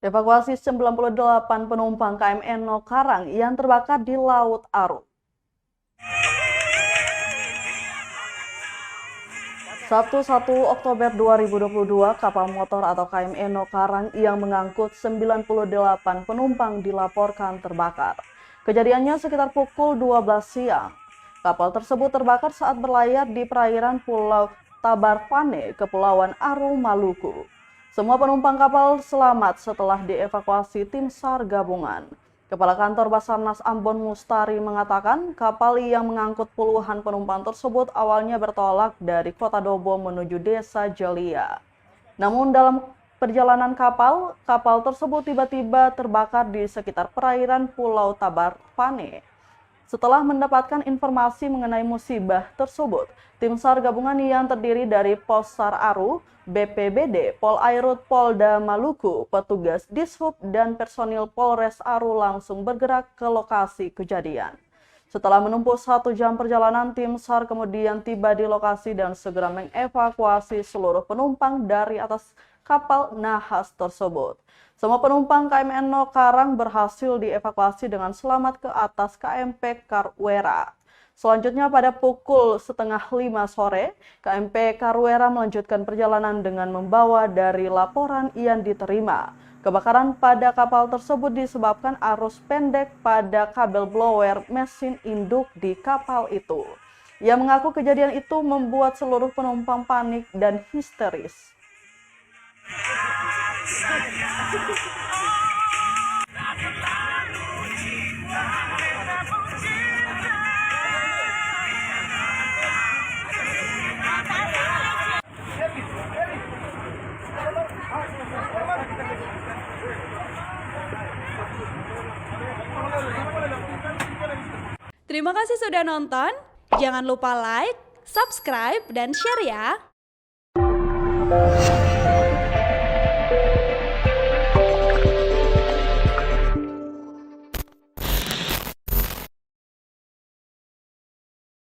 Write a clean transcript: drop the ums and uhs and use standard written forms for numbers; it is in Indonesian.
Evakuasi 98 penumpang KM Eno Karang yang terbakar di Laut Aru. Sabtu 1 Oktober 2022, kapal motor atau KM Eno Karang yang mengangkut 98 penumpang dilaporkan terbakar. Kejadiannya sekitar pukul 12 siang. Kapal tersebut terbakar saat berlayar di perairan Pulau Tabarpane, Kepulauan Aru, Maluku. Semua penumpang kapal selamat setelah dievakuasi tim SAR gabungan. Kepala Kantor Basarnas Ambon Mustari mengatakan kapal yang mengangkut puluhan penumpang tersebut awalnya bertolak dari Kota Dobo menuju Desa Jelia. Namun dalam perjalanan kapal tersebut tiba-tiba terbakar di sekitar perairan Pulau Tabarpane. Setelah mendapatkan informasi mengenai musibah tersebut, tim SAR gabungan yang terdiri dari Pos SAR Aru, BPBD, Polairut Polda Maluku, petugas Dishub, dan personil Polres Aru langsung bergerak ke lokasi kejadian. Setelah menempuh 1 jam perjalanan, tim SAR kemudian tiba di lokasi dan segera mengevakuasi seluruh penumpang dari atas kapal nahas tersebut. Semua penumpang KM Eno Karang berhasil dievakuasi dengan selamat ke atas KMP Karwera. Selanjutnya pada pukul 4:30 sore, KMP Karwera melanjutkan perjalanan dengan membawa dari laporan yang diterima. Kebakaran pada kapal tersebut disebabkan arus pendek pada kabel blower mesin induk di kapal itu. Ia mengaku kejadian itu membuat seluruh penumpang panik dan histeris. Terima kasih sudah nonton. Jangan lupa like, subscribe, dan share ya.